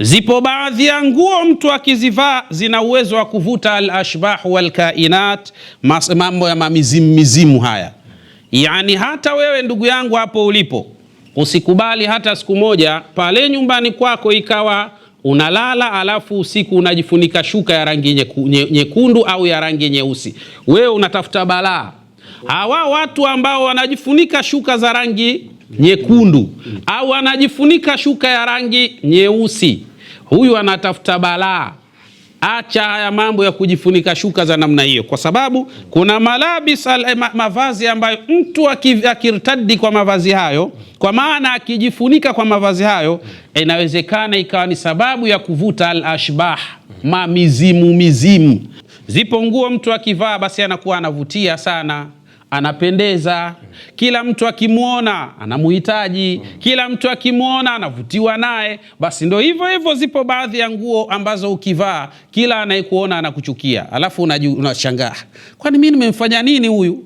Zipo baadhi ya nguo mtu akizivaa zina uwezo wa kuvuta al-ashbah wal kainat, mambo ya mizimu haya. Yani hata wewe ndugu yangu hapo ulipo, usikubali hata siku moja pale nyumbani kwako ikawa unalala alafu usiku unajifunika shuka ya rangi nyekundu au ya rangi nyeusi. Wewe unatafuta balaa. Hawa watu ambao wanajifunika shuka za rangi nyekundu au anajifunika shuka ya rangi nyeusi, huyu anatafuta balaa. Acha haya mambo ya kujifunika shuka za namna hiyo, kwa sababu kuna malabis mavazi ambayo mtu akirtadi kwa mavazi hayo, kwa maana akijifunika kwa mavazi hayo, inawezekana ikawa ni sababu ya kuvuta al-ashbah, mizimu. Zipo nguo mtu akivaa basi anakuwa anavutia sana, anapendeza, kila mtu akimuona anamuhitaji, kila mtu akimuona anavutiwa naye. Basi ndo hivyo zipo baadhi ya nguo ambazo ukivaa kila anayekuona anakuchukia, alafu unashangaa, kwani mimi nimemfanya nini huyu?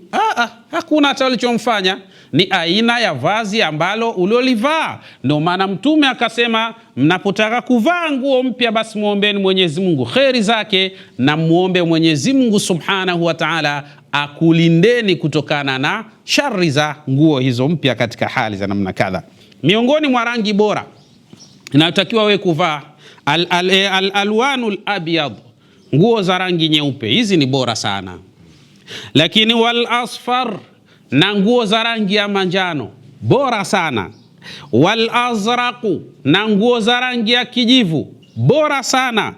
Hakuna hata alichomfanya, ni aina ya vazi ambalo uliolivaa. Ndio maana Mtume akasema, mnapotaka kuvaa nguo mpya basi muombeeni Mwenyezi Mungu kheri zake, na muombe Mwenyezi Mungu Subhanahu wa Ta'ala akulindeni kutokana na shari za nguo hizo mpya katika hali za namna kadha. Miongoni mwa rangi bora inayotakiwa wewe kuvaa al-alwanul abyad, nguo za rangi nyeupe, hizi ni bora sana. Lakini wal asfar, na nguo za rangi ya manjano, bora sana. Wal azraqu, na nguo za rangi ya kijivu, bora sana.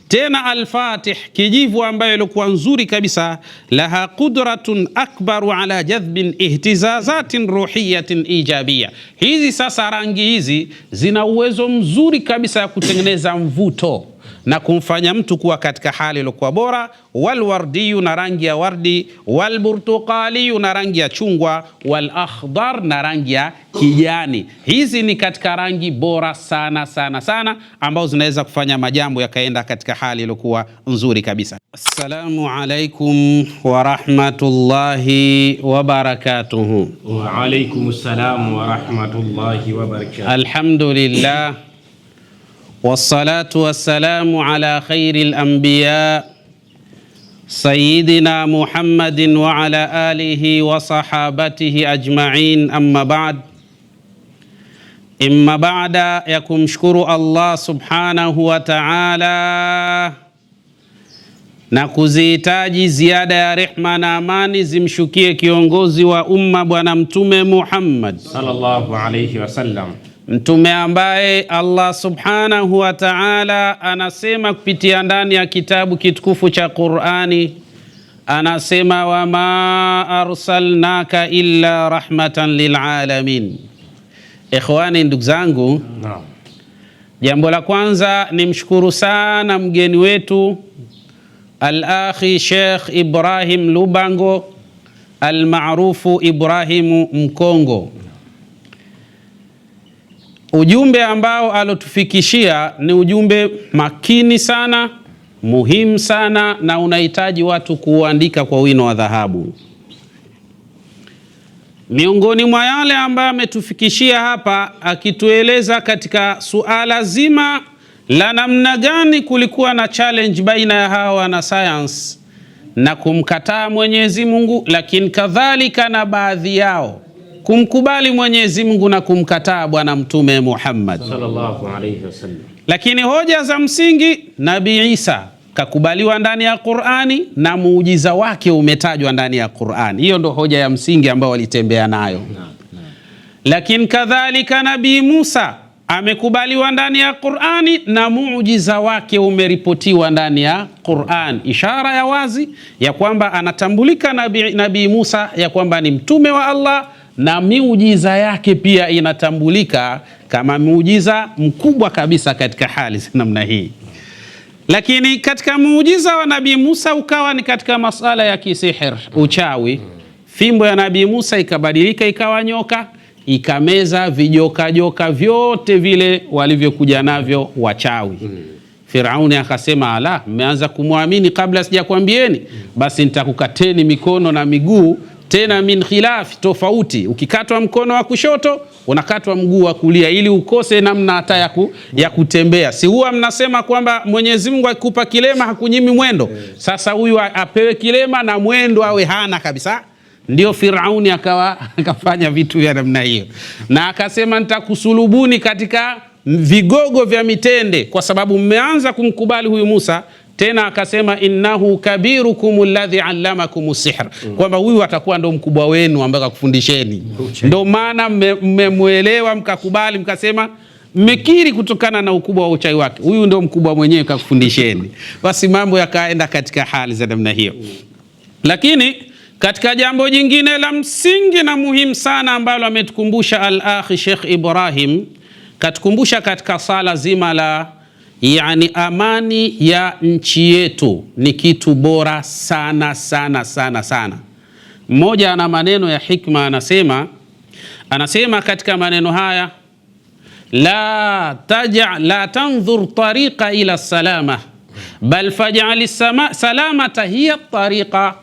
Tena al-fatih, kijivu ambayo ilikuwa nzuri kabisa, laha qudratun akbaru ala jadhbin ihtizazatin ruhiyatin ijabia. Hizi sasa rangi hizi zina uwezo mzuri kabisa ya kutengeneza mvuto na kumfanya mtu kuwa katika hali iliyokuwa bora. Walwardiyu, na rangi ya wardi. Walburtuqaliyu, na rangi ya chungwa. Walakhdar, na rangi ya kijani. Hizi ni katika rangi bora sana sana sana, ambazo zinaweza kufanya majambo yakaenda katika hali iliyokuwa nzuri kabisa. Assalamu alaikum wa rahmatullahi wa barakatuhu. Wa alaikumus salam wa rahmatullahi wa barakatuhu. Alhamdulillah wassalatu wassalamu ala khairil anbiya sayyidina Muhammadin wa ala alihi wa sahabatihi ajma'in, amma ba'd. Imma ba'da ya kumshukuru Allah subhanahu wa ta'ala na kuzihitaji ziada ya rehma na amani zimshukie kiongozi wa umma Bwana Mtume Muhammad sallallahu alayhi wasallam, mtume ambaye Allah subhanahu wa ta'ala anasema kupitia ndani ya kitabu kitukufu cha Qur'ani, anasema wama arsalnaka illa rahmatan lilalamin. Ikhwani, ndugu zangu, jambo la kwanza ni mshukuru sana mgeni wetu al-akhi Sheikh Ibrahim Lubango al-maarufu Ibrahimu Mkongo. Ujumbe ambao alotufikishia ni ujumbe makini sana, muhimu sana, na unahitaji watu kuandika kwa wino wa dhahabu. Miongoni mwa yale ambayo ametufikishia hapa, akitueleza katika suala zima la namna gani kulikuwa na challenge baina ya hawa na science na kumkataa Mwenyezi Mungu, lakini kadhalika na baadhi yao kumkubali Mwenyezi Mungu na kumkataa Bwana Mtume Muhammad sallallahu alayhi wasallam. Lakini hoja za msingi, Nabii Isa kakubaliwa ndani ya Qur'ani na muujiza wake umetajwa ndani ya Qur'ani. Hiyo ndo hoja ya msingi ambayo walitembea nayo. Lakini kadhalika Nabii Musa amekubaliwa ndani ya Qur'ani na muujiza wake umeripotiwa ndani ya Qur'an, ishara ya wazi ya kwamba anatambulika Nabii Musa ya kwamba ni mtume wa Allah, na miujiza yake pia inatambulika kama muujiza mkubwa kabisa katika hali namna hii. Lakini katika muujiza wa Nabii Musa ukawa ni katika masala ya kisihir, uchawi. Fimbo ya Nabii Musa ikabadilika ikawa nyoka, ikameza vijoka vyote vile walivyokuja navyo wachawi. Firauni akasema, ala, mmeanza kumwamini kabla sijakwambieni, basi nitakukateni mikono na miguu tena min khilafi, tofauti. Ukikatwa mkono wa kushoto unakatwa mguu wa kulia ili ukose namna hata ya kutembea. Si huwa mnasema kwamba Mwenyezi Mungu akikupa kilema hakunyimi mwendo? Sasa huyu apewe kilema na mwendo awe hana kabisa. Ndio Firauni akafanya vitu vya namna hiyo, na akasema nitakusulubuni katika vigogo vya mitende kwa sababu mmeanza kumkubali huyu Musa. Tena akasema innahu kabirukum alladhi allamakum sihr, kwamba huyu atakuwa ndo mkubwa wenu ambaye akufundisheni. Ndo maana mmemuelewa mkakubali, mkasema mmekiri kutokana na ukubwa wa uchawi wake, huyu ndo mkubwa mwenyewe kakufundisheni. Basi mambo yakaenda katika hali za namna hiyo. Lakini katika jambo jingine la msingi na muhimu sana ambalo ametukumbusha al-akhi Sheikh Ibrahim, katukumbusha katika sala zima la amani ya nchi yetu ni kitu bora sana sana sana sana. Mmoja ana maneno ya hikma, anasema katika maneno haya, la tanzur tariqa ila salama bal faj'al salamata hiya tariqa.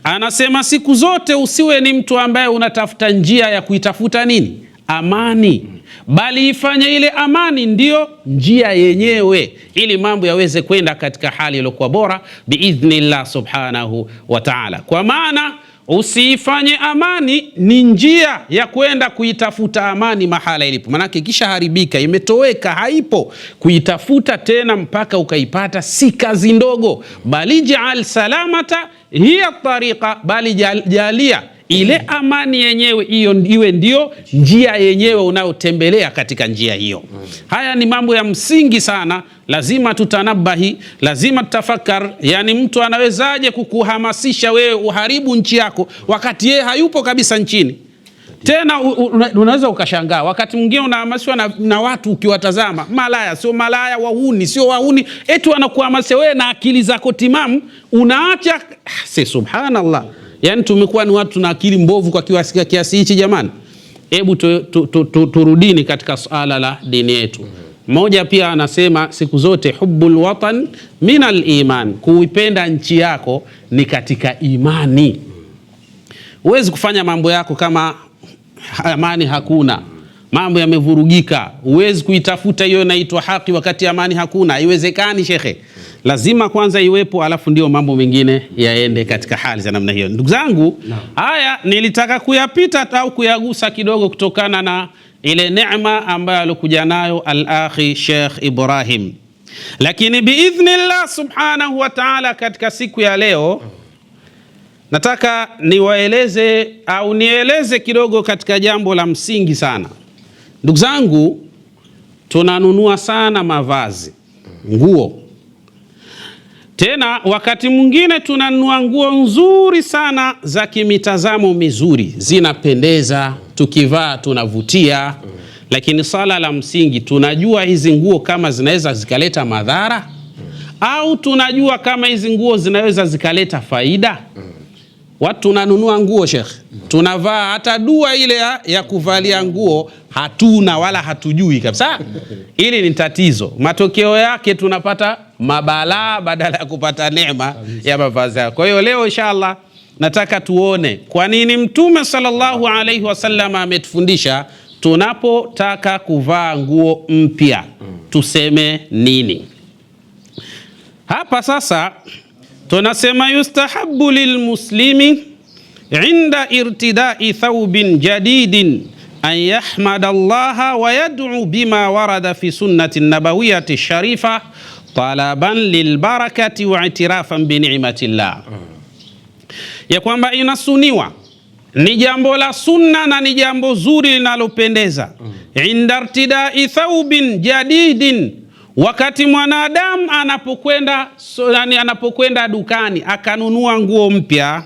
Anasema siku zote usiwe ni mtu ambaye unatafuta njia ya kuitafuta nini? Amani, bali ifanye ile amani ndiyo njia yenyewe, ili mambo yaweze kwenda katika hali iliyokuwa bora biidhnillah subhanahu wa ta'ala. Kwa maana usiifanye amani ni njia ya kwenda kuitafuta amani mahala ilipo, manake kisha haribika, imetoweka, haipo. Kuitafuta tena mpaka ukaipata si kazi ndogo. Bali jaal salamata hiya tariqa, bali jalia ile amani yenyewe iwe ndio njia yenyewe unayotembelea katika njia hiyo. Haya ni mambo ya msingi sana, lazima tutanabahi, lazima tutafakar. Yani mtu anawezaje kukuhamasisha wewe uharibu nchi yako wakati yeye hayupo kabisa nchini? Tena unaweza ukashangaa wakati mwingine unahamasishwa na watu ukiwatazama, malaya sio malaya, wahuni sio wahuni, eti wanakuhamasisha wewe na akili zako timamu, unaacha. Subhanallah. Yani tumekuwa ni watu na akili mbovu kwa kiasi hichi jamani. Hebu turudini katika suala la dini yetu. Mmoja pia anasema siku zote hubbul watan minal iman, kuipenda nchi yako ni katika imani. Huwezi kufanya mambo yako kama amani hakuna, mambo yamevurugika. Huwezi kuitafuta hiyo inaitwa haki wakati amani hakuna, haiwezekani shekhe. Lazima kwanza iwepo, alafu ndio mambo mengine yaende katika hali za namna hiyo. Ndugu zangu, haya nilitaka kuyapita au kuyagusa kidogo kutokana na ile neema ambayo alikuja nayo al-akhi Sheikh Ibrahim. Lakini biidhnillah subhanahu wa ta'ala, katika siku ya leo nataka nieleze kidogo katika jambo la msingi sana. Ndugu zangu, tunanunua sana mavazi, nguo. Tena wakati mwingine tunanunua nguo nzuri sana za kimitazamo mizuri, zinapendeza, tukivaa tunavutia. Lakini sala la msingi, tunajua hizi nguo kama zinaweza zikaleta madhara au tunajua kama hizi nguo zinaweza zikaleta faida? Watu tunanunua nguo Sheikh, tunavaa, hata dua ile ya kuvalia nguo hatuna wala hatujui kabisa. Ili ni tatizo. Matokeo yake tunapata mabalaa badala ya kupata neema ya mavazi. Kwa hiyo leo inshallah nataka tuone kwa nini Mtume sallallahu alaihi wasallam ametufundisha tunapotaka kuvaa nguo mpya tuseme nini. Hapa sasa tunasema yustahabbu lilmuslimi inda irtidai thawbin jadidin an yahmada Allaha wa yad'u bima warada fi sunnati nabawiyati sharifa talaban lilbarakati wa i'tirafan bi ni'matillah. Ya kwamba inasuniwa, ni jambo la sunna na ni jambo zuri linalopendeza, inda irtidai thawbin jadidin, wakati mwanadamu anapokwenda dukani akanunua nguo mpya,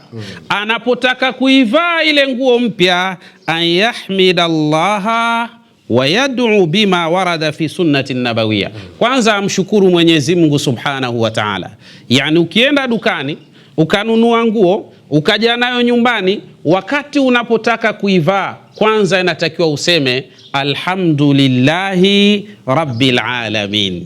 anapotaka kuivaa ile nguo mpya, an yahmida Allaha wa yad'u bima warada fi sunnati nabawiyya, kwanza amshukuru Mwenyezi Mungu subhanahu wa ta'ala. Yani ukienda dukani ukanunua nguo ukaja nayo nyumbani, wakati unapotaka kuivaa kwanza inatakiwa useme alhamdulillahi rabbil alamin.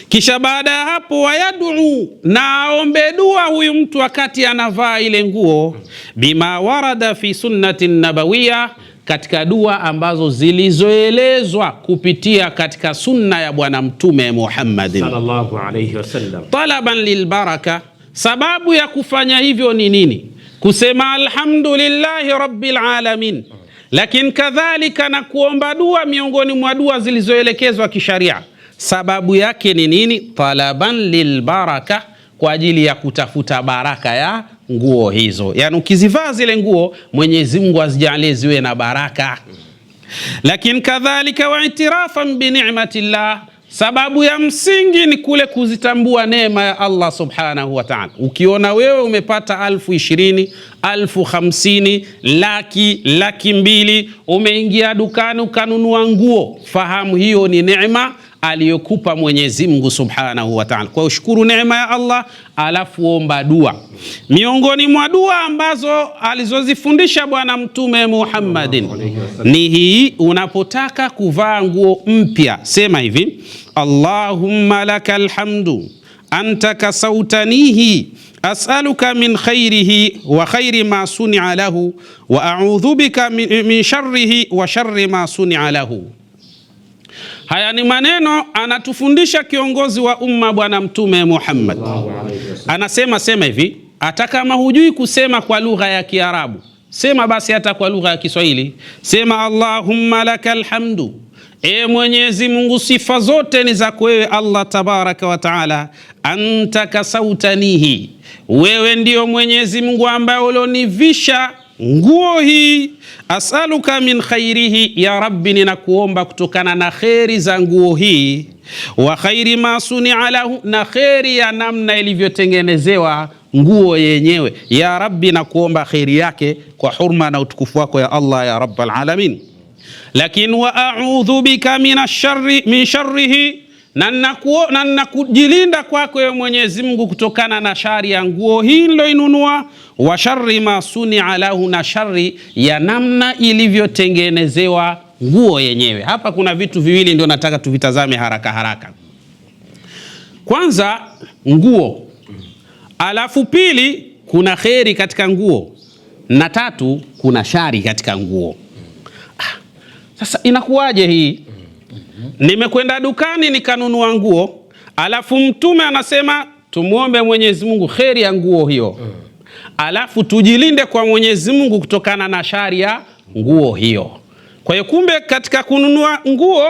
Kisha baada ya hapo, wayad'u, na aombe dua huyu mtu wakati anavaa ile nguo, bima warada fi sunnati nabawiya, katika dua ambazo zilizoelezwa kupitia katika sunna ya Bwana Mtume Muhammad sallallahu alayhi wasallam, talaban lilbaraka. Sababu ya kufanya hivyo ni nini? Kusema alhamdulillahi rabbil alamin, lakini kadhalika na kuomba dua miongoni mwa dua zilizoelekezwa kisharia. Sababu yake ni nini? Talaban lilbaraka, kwa ajili ya kutafuta baraka ya nguo hizo. Yani ukizivaa zile nguo, Mwenyezi Mungu azijalie ziwe na baraka. Lakini kadhalika wa itirafan bi ni'matillah, sababu ya msingi ni kule kuzitambua neema ya Allah subhanahu wa ta'ala. Ukiona wewe umepata 20,000, 50,000, laki mbili, umeingia dukani ukanunua nguo, fahamu hiyo ni neema aliyokupa Mwenyezi Mungu subhanahu wa ta'ala. Kwa ushukuru neema ya Allah, alafu omba dua. Miongoni mwa dua ambazo alizozifundisha Bwana Mtume Muhammadin ni hii: unapotaka kuvaa nguo mpya, sema hivi: Allahumma lakal hamdu anta kasautanihi as'aluka min khairihi wa khairi ma suni'a lahu wa a'udhu bika min sharrihi wa sharri ma suni'a lahu. Haya ni maneno anatufundisha kiongozi wa umma Bwana Mtume Muhammad. Anasema sema hivi, hata kama hujui kusema kwa lugha ya Kiarabu, sema basi hata kwa lugha ya Kiswahili. Sema Allahumma lakal hamdu, e Mwenyezi Mungu, sifa zote ni zako wewe Allah tabaraka wa taala. Anta kasautanihi, wewe ndio Mwenyezi Mungu ambaye ulonivisha nguo hii. As'aluka min khairihi, ya Rabbi ninakuomba kutokana na kheri za nguo hii. Wa khairi ma suni'a lahu, na kheri ya namna ilivyotengenezewa nguo yenyewe. Ya Rabbi nakuomba kheri yake kwa hurma na utukufu wako ya Allah ya Rabbal alamin. Lakini wa a'udhu bika min sharrihi, na nakujilinda kwako wewe Mwenyezi Mungu kutokana na shari ya nguo hii niloinunua. Wa sharri ma suni'a lahu, na shari ya namna ilivyotengenezewa nguo yenyewe. Hapa kuna vitu viwili ndio nataka tuvitazame haraka haraka. Kwanza nguo, alafu pili kuna kheri katika nguo, na tatu kuna shari katika nguo. Sasa inakuwaje hii? Nimekwenda dukani nikanunua nguo, alafu Mtume anasema tumuombe Mwenyezi Mungu kheri ya nguo hiyo, alafu tujilinde kwa Mwenyezi Mungu kutokana na shari ya nguo hiyo. Kwa hiyo kumbe katika kununua nguo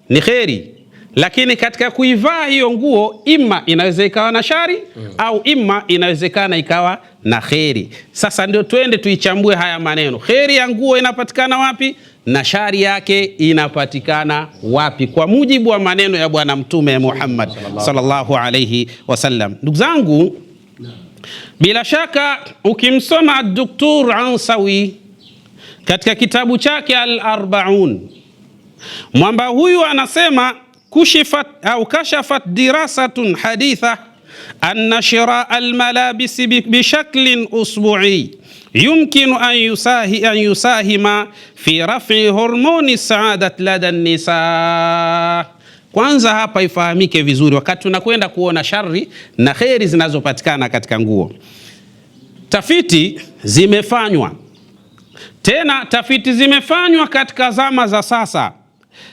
ni kheri, lakini katika kuivaa hiyo nguo ima inaweza ikawa na shari au ima inawezekana ikawa na kheri. Sasa ndio twende tuichambue haya maneno. Kheri ya nguo inapatikana wapi na shari yake inapatikana wapi, kwa mujibu wa maneno ya Bwana Mtume Muhammad sallallahu alayhi wasallam. Ndugu zangu, bila shaka ukimsoma Dr. Ansawi katika kitabu chake Al-Arba'un, mwamba huyu anasema kashafat dirasatun haditha anna shira al-malabis bishaklin usbu'i yumkinu an yusahima fi raf'i hormoni saadat lada nisa. Kwanza hapa ifahamike vizuri, wakati tunakwenda kuona shari na kheri zinazopatikana katika nguo, tafiti zimefanywa, tena tafiti zimefanywa katika zama za sasa,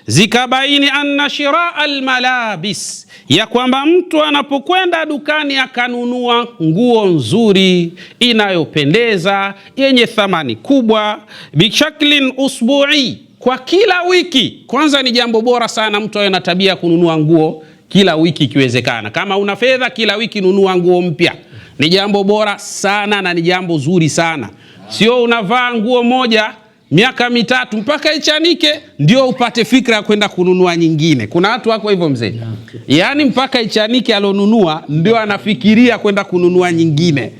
zikabaini anna shira almalabis, ya kwamba mtu anapokwenda dukani akanunua nguo nzuri inayopendeza yenye thamani kubwa, bishaklin usbu'i, kwa kila wiki. Kwanza ni jambo bora sana mtu awe na tabia kununua nguo kila wiki ikiwezekana. Kama una fedha, kila wiki nunua nguo mpya, ni jambo bora sana na ni jambo zuri sana. Sio unavaa nguo moja miaka mitatu mpaka ichanike ndio upate fikra ya kwenda kununua nyingine. Kuna watu wako hivyo mzee, yaani mpaka ichanike alonunua ndio anafikiria kwenda kununua nyingine.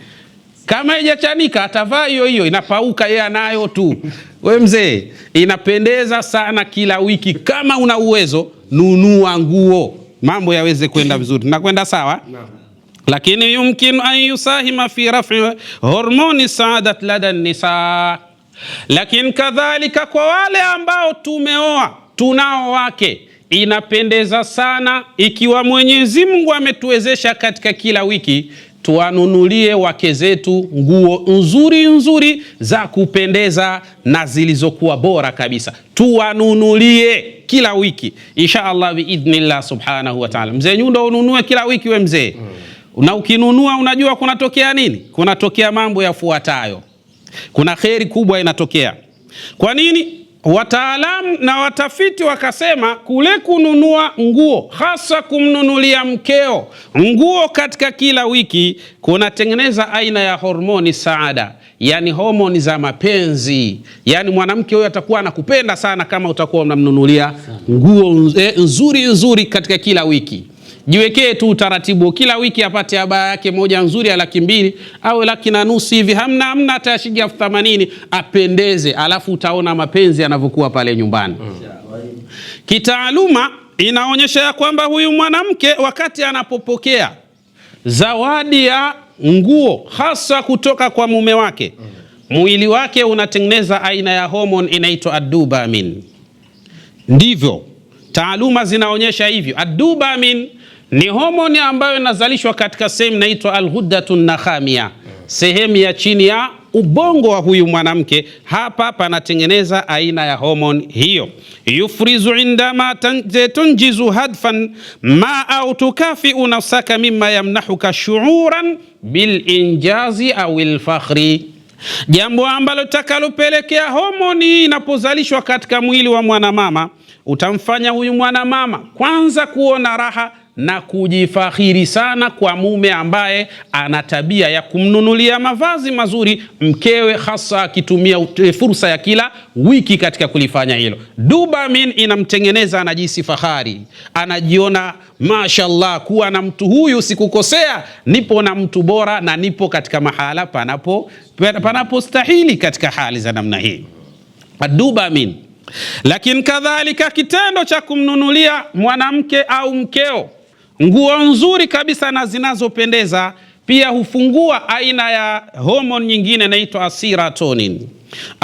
Kama haijachanika atavaa hiyo hiyo, inapauka yeye anayo tu. We mzee, inapendeza sana kila wiki. Kama una uwezo nunua nguo, mambo yaweze kwenda vizuri. Nakwenda sawa? Lakini yumkin an yusahima fi raf'i hormoni saadat lada nisa. Lakini kadhalika kwa wale ambao tumeoa, tunao wake, inapendeza sana ikiwa Mwenyezi Mungu ametuwezesha katika kila wiki tuwanunulie wake zetu nguo nzuri nzuri za kupendeza na zilizokuwa bora kabisa. Tuwanunulie kila wiki insha Allah biidhnillah subhanahu wa ta'ala. Mzee Nyundo, ununue kila wiki we mzee. Na ukinunua unajua kunatokea nini? Kunatokea mambo yafuatayo. Kuna kheri kubwa inatokea. Kwa nini? Wataalamu na watafiti wakasema kule kununua nguo, hasa kumnunulia mkeo nguo katika kila wiki, kunatengeneza aina ya hormoni saada, yani homoni za mapenzi. Yani mwanamke huyo atakuwa anakupenda sana kama utakuwa unamnunulia nguo nzuri nzuri katika kila wiki. Jiwekee tu utaratibu kila wiki apate abaya yake moja nzuri ya 200,000 au 1,500,000 hivi, hamna hata shilingi 80,000, apendeze, alafu utaona mapenzi yanavyokuwa pale nyumbani. Kitaaluma inaonyesha ya kwamba huyu mwanamke wakati anapopokea zawadi ya nguo hasa kutoka kwa mume wake, mwili wake unatengeneza aina ya hormone inaitwa ad-dopamine. Ndivyo taaluma zinaonyesha hivyo. Ad-dopamine ni homoni ambayo inazalishwa katika sehemu inaitwa al-ghuddatun nakhamia, sehemu ya chini ya ubongo wa huyu mwanamke. Hapa panatengeneza aina ya homoni hiyo. Yufrizu indama tunjizu hadfan ma au tukafiu nafsaka mimma yamnahuka shuuran bil injazi au al fakhri, jambo ambalo takalopelekea homoni inapozalishwa katika mwili wa mwanamama utamfanya huyu mwanamama kwanza kuona raha na kujifakhiri sana kwa mume ambaye ana tabia ya kumnunulia mavazi mazuri mkewe, hasa akitumia fursa ya kila wiki katika kulifanya hilo. Dopamine inamtengeneza anajisi fahari, anajiona mashallah kuwa na mtu huyu sikukosea, nipo na mtu bora na nipo katika mahala panapostahili katika hali za namna hii. Dopamine. Lakini kadhalika kitendo cha kumnunulia mwanamke au mkeo nguo nzuri kabisa na zinazopendeza pia hufungua aina ya hormone nyingine inaitwa serotonin.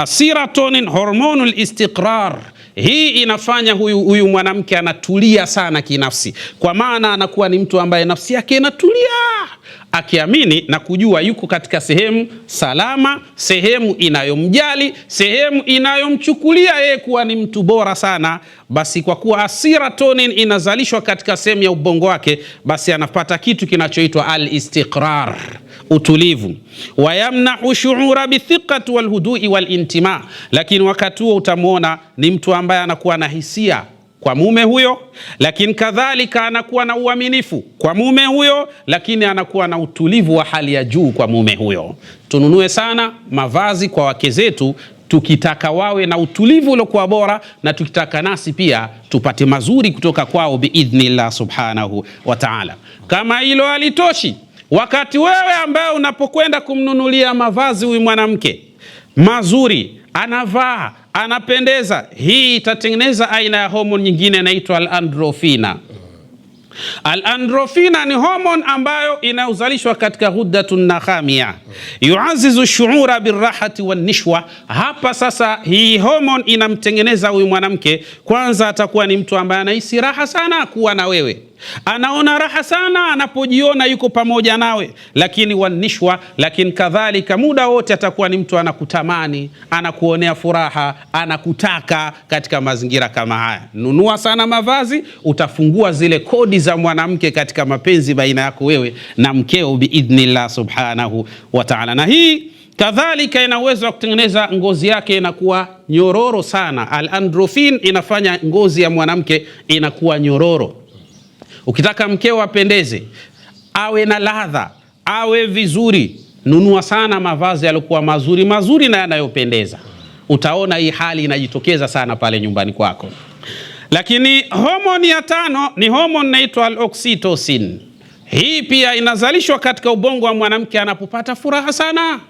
Serotonin hormonul istiqrar. Hii inafanya huyu mwanamke anatulia sana kinafsi, kwa maana anakuwa ni mtu ambaye nafsi yake inatulia, akiamini na kujua yuko katika sehemu salama, sehemu inayomjali, sehemu inayomchukulia yeye kuwa ni mtu bora sana. Basi kwa kuwa serotonin inazalishwa katika sehemu ya ubongo wake, basi anapata kitu kinachoitwa al-istiqrar, utulivu. Wayamnahu shuura bithiqati walhudui walintima. Lakini wakati huo utamuona ni mtu ambaye anakuwa na hisia kwa mume huyo, lakini kadhalika anakuwa na uaminifu kwa mume huyo, lakini anakuwa na utulivu wa hali ya juu kwa mume huyo. Tununue sana mavazi kwa wake zetu tukitaka wawe na utulivu uliokuwa bora, na tukitaka nasi pia tupate mazuri kutoka kwao biidhnillah subhanahu wa ta'ala. Kama hilo halitoshi, wakati wewe ambaye unapokwenda kumnunulia mavazi huyu mwanamke mazuri, anavaa anapendeza, hii itatengeneza aina ya homoni nyingine inaitwa al-androfina. Al-androfina ni homoni ambayo inauzalishwa katika ghuddatun nakhamia, yuazizu shuura birrahati wan nishwa. Hapa sasa hii homoni inamtengeneza huyu mwanamke, kwanza atakuwa ni mtu ambaye anahisi raha sana kuwa na wewe, anaona raha sana anapojiona yuko pamoja nawe, lakini wanishwa, lakini kadhalika muda wote atakuwa ni mtu anakutamani, anakuonea furaha, anakutaka katika mazingira kama haya. Nunua sana mavazi, utafungua zile kodi za mwanamke katika mapenzi baina yako wewe na mkeo biidhnillah subhanahu wa ta'ala. Na hii kadhalika ina uwezo wa kutengeneza ngozi yake inakuwa nyororo sana. Al-androfin inafanya ngozi ya mwanamke inakuwa nyororo. Ukitaka mkeo apendeze, awe na ladha, awe vizuri, nunua sana mavazi yaliokuwa mazuri mazuri na yanayopendeza. Utaona hii hali inajitokeza sana pale nyumbani kwako. Lakini homoni ya 5 ni homoni inaitwa al-oxytocin. Hii pia inazalishwa katika ubongo wa mwanamke anapopata furaha sana.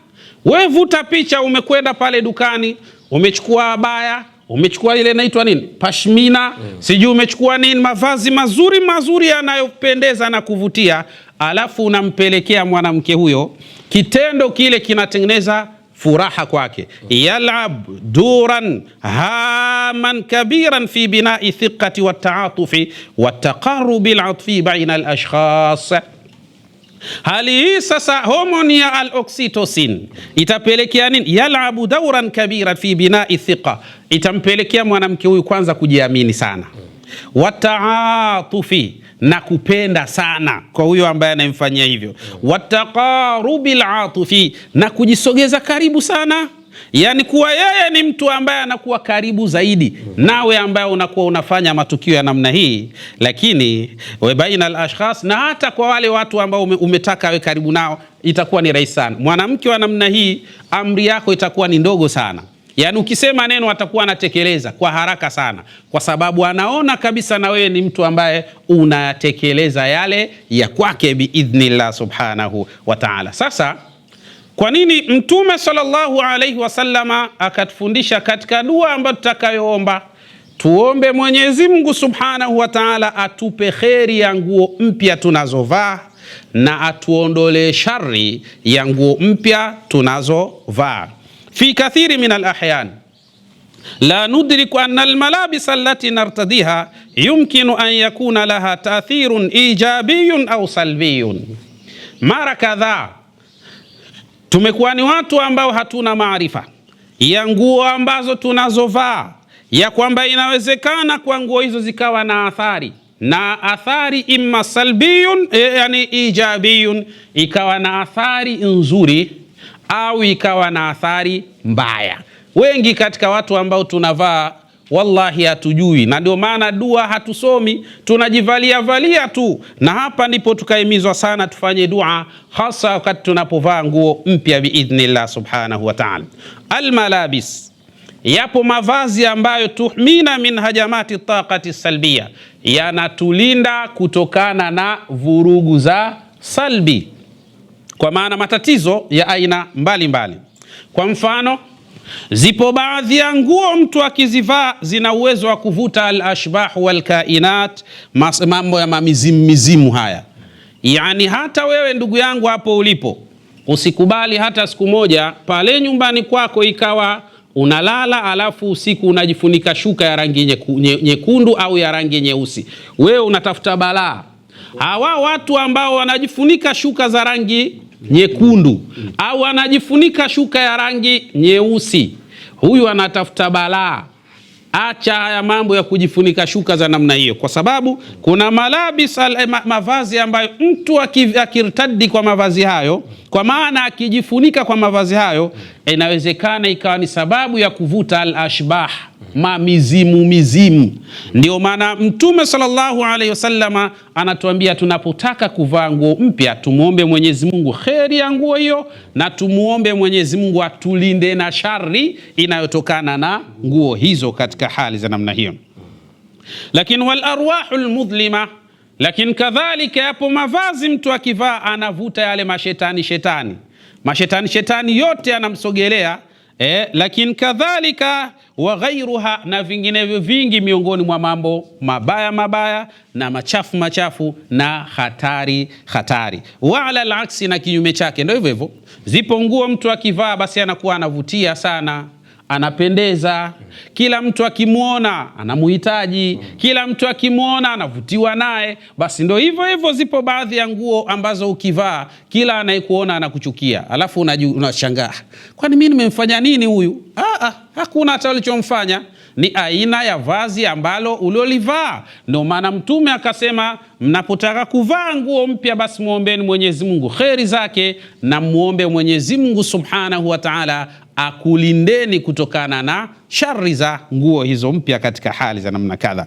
Wewe vuta picha, umekwenda pale dukani, umechukua abaya, umechukua ile inaitwa nini? Pashmina, sijui umechukua nini, mavazi mazuri mazuri yanayopendeza na kuvutia, alafu unampelekea mwanamke huyo. Kitendo kile kinatengeneza furaha kwake. Yal'ab duran haman kabiran fi bina'i thiqati wa ta'atufi wa taqarrubi al-'atfi baina al-ashkhas. Hali hii sasa, homoni ya al-oxytocin itapelekea nini? Yal'abu dauran kabiran fi bina'i thiqa, itampelekea mwanamke huyu kwanza kujiamini sana, wa ta'atufi, na kupenda sana kwa huyo ambaye anamfanyia hivyo, wataqarubil atifi, na kujisogeza karibu sana, yani kuwa yeye ni mtu ambaye anakuwa karibu zaidi nawe ambaye unakuwa unafanya matukio ya namna hii. Lakini wa baina al-ashkhas, na hata kwa wale watu ambao umetaka we karibu nao, itakuwa ni rahisi sana. Mwanamke wa namna hii amri yako itakuwa ni ndogo sana. Yani ukisema neno atakuwa anatekeleza kwa haraka sana, kwa sababu anaona kabisa na wewe ni mtu ambaye unatekeleza yale ya kwake biidhnillah subhanahu wa ta'ala. Sasa kwa nini Mtume sallallahu alaihi wasallama akatufundisha katika dua ambayo tutakayoomba, tuombe Mwenyezi Mungu subhanahu wa ta'ala atupe kheri ya nguo mpya tunazovaa na atuondolee shari ya nguo mpya tunazovaa. Fi kathiri min al-ahyan la nudriku anna al-malabis allati nartadiha yumkinu an yakuna laha ta'thirun ijabiyun au salbiyun. Mara kadhaa tumekuwa ni watu ambao hatuna maarifa ya nguo ambazo tunazovaa, ya kwamba inawezekana kwa nguo hizo zikawa na athari, na athari imma salbiyun, yani ijabiyun, ikawa na athari nzuri au ikawa na athari mbaya. Wengi katika watu ambao tunavaa wallahi hatujui, na ndio maana dua hatusomi, tunajivalia valia tu. Na hapa ndipo tukahimizwa sana tufanye dua, hasa wakati tunapovaa nguo mpya biidhnillah subhanahu wa ta'ala. Almalabis, yapo mavazi ambayo tuhmina min hajamati taqati salbia, yanatulinda kutokana na vurugu za salbi, kwa maana matatizo ya aina mbalimbali. Kwa mfano, zipo baadhi ya nguo mtu akizivaa zina uwezo wa kuvuta al-ashbah wal kainat, mambo ya mizimu haya. Yani hata wewe ndugu yangu hapo ulipo, usikubali hata siku moja pale nyumbani kwako ikawa unalala alafu usiku unajifunika shuka ya rangi nyekundu au ya rangi nyeusi. Wewe unatafuta balaa. Hawa watu ambao wanajifunika shuka za rangi nyekundu au anajifunika shuka ya rangi nyeusi, huyu anatafuta balaa. Acha haya mambo ya kujifunika shuka za namna hiyo, kwa sababu kuna malabis, mavazi ambayo mtu akirtadi kwa mavazi hayo, kwa maana akijifunika kwa mavazi hayo, inawezekana ikawa ni sababu ya kuvuta al-ashbah, mizimu. Ndio maana Mtume sallallahu alaihi wasallama anatuambia tunapotaka kuvaa nguo mpya tumuombe Mwenyezi Mungu kheri ya nguo hiyo, na tumuombe Mwenyezi Mungu atulinde na shari inayotokana na nguo hizo katika hali za namna hiyo. Lakini wal arwahul mudhlima, lakini kadhalika yapo mavazi mtu akivaa anavuta yale mashetani yote anamsogelea. Lakini kadhalika wa ghairuha, na vinginevyo vingi miongoni mwa mambo mabaya na machafu na hatari. Wa ala al-aksi, na kinyume chake ndio hivyo. Zipo nguo mtu akivaa basi anakuwa anavutia sana, anapendeza, kila mtu akimuona anamuhitaji, kila mtu akimuona anavutiwa naye. Basi ndio hivyo zipo baadhi ya nguo ambazo ukivaa kila anayekuona anakuchukia, alafu unashangaa, kwani mimi nimemfanya nini huyu? Hakuna hata alichomfanya, ni aina ya vazi ambalo uliolivaa. Ndio maana Mtume akasema mnapotaka kuvaa nguo mpya basi muombeni Mwenyezi Mungu kheri zake, na muombe Mwenyezi Mungu subhanahu wa ta'ala akulindeni kutokana na shari za nguo hizo mpya katika hali za namna kadha.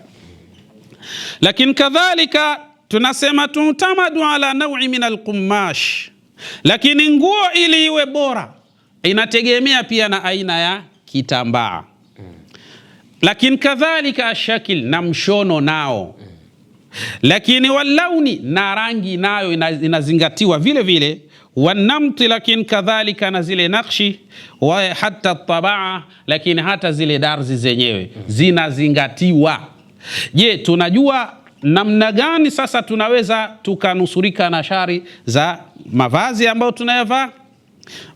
Lakini kadhalika tunasema tutamadu ala naui min alqumash, lakini nguo ili iwe bora inategemea pia na aina ya kitambaa. Lakini kadhalika ashakil, na mshono nao. Lakini walauni, na rangi nayo inazingatiwa vile vile. Wanamti, lakini kadhalika na zile nakshi. Wa hata tabaa, lakini hata zile darzi zenyewe zinazingatiwa. Je, tunajua namna gani sasa tunaweza tukanusurika na shari za mavazi ambayo tunayavaa?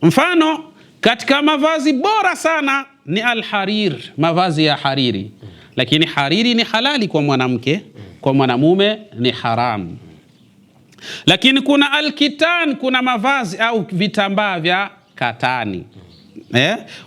Mfano, Katika mavazi bora sana ni alharir, mavazi ya hariri. Lakini hariri ni halali kwa mwanamke, kwa mwanamume ni haram. Lakini kuna alkitan, kuna mavazi au vitambaa vya katani,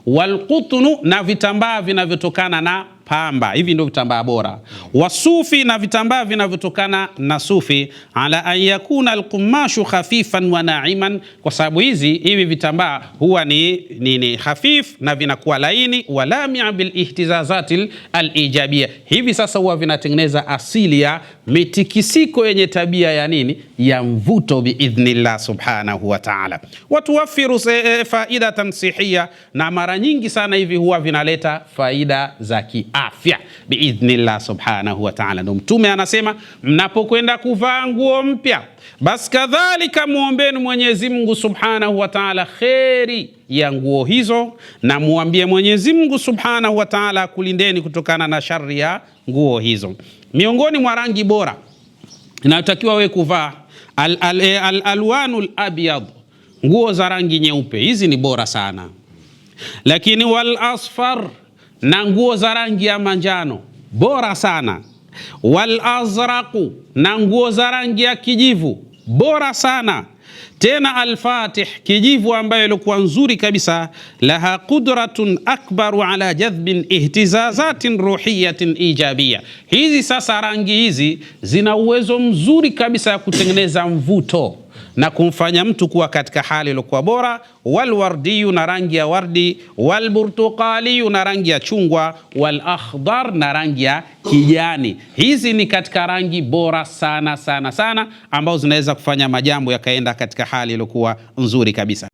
walqutnu, na vitambaa vinavyotokana na pamba. Hivi ndio vitambaa bora. Wasufi, na vitambaa vinavyotokana na sufi. Ala an yakuna alqumashu khafifan wa na'iman, kwa sababu hivi vitambaa huwa ni khafif na vinakuwa laini. Walamia bil ihtizazati alijabia, hivi sasa huwa vinatengeneza asili ya mitikisiko yenye tabia ya nini, ya mvuto biidhnillah subhanahu wa ta'ala. Watuwafiru faidatan sihia, na mara nyingi sana hivi huwa vinaleta faida za kiafya biidhnillah subhanahu wa ta'ala. Ndio Mtume anasema mnapokwenda kuvaa nguo mpya, basi kadhalika muombeni Mwenyezi Mungu subhanahu wa ta'ala kheri ya nguo hizo, na muambie Mwenyezi Mungu subhanahu wa ta'ala kulindeni kutokana na shari ya nguo hizo. Miongoni mwa rangi bora inayotakiwa wewe kuvaa alwanul abyad, nguo za rangi nyeupe, hizi ni bora sana. Lakini wal asfar, na nguo za rangi ya manjano, bora sana. Wal azraqu, na nguo za rangi ya kijivu, bora sana. Tena alfatih, kijivu ambayo ilikuwa nzuri kabisa. Laha qudratun akbaru ala jadhbin ihtizazatin ruhiyatin ijabia. Hizi sasa rangi hizi zina uwezo mzuri kabisa ya kutengeneza mvuto na kumfanya mtu kuwa katika hali iliyokuwa bora. Walwardiyu, na rangi ya wardi. Walburtuqaliyu, na rangi ya chungwa. Walakhdar, na rangi ya kijani. Hizi ni katika rangi bora sana sana sana, ambazo zinaweza kufanya majambo yakaenda katika hali iliyokuwa nzuri kabisa.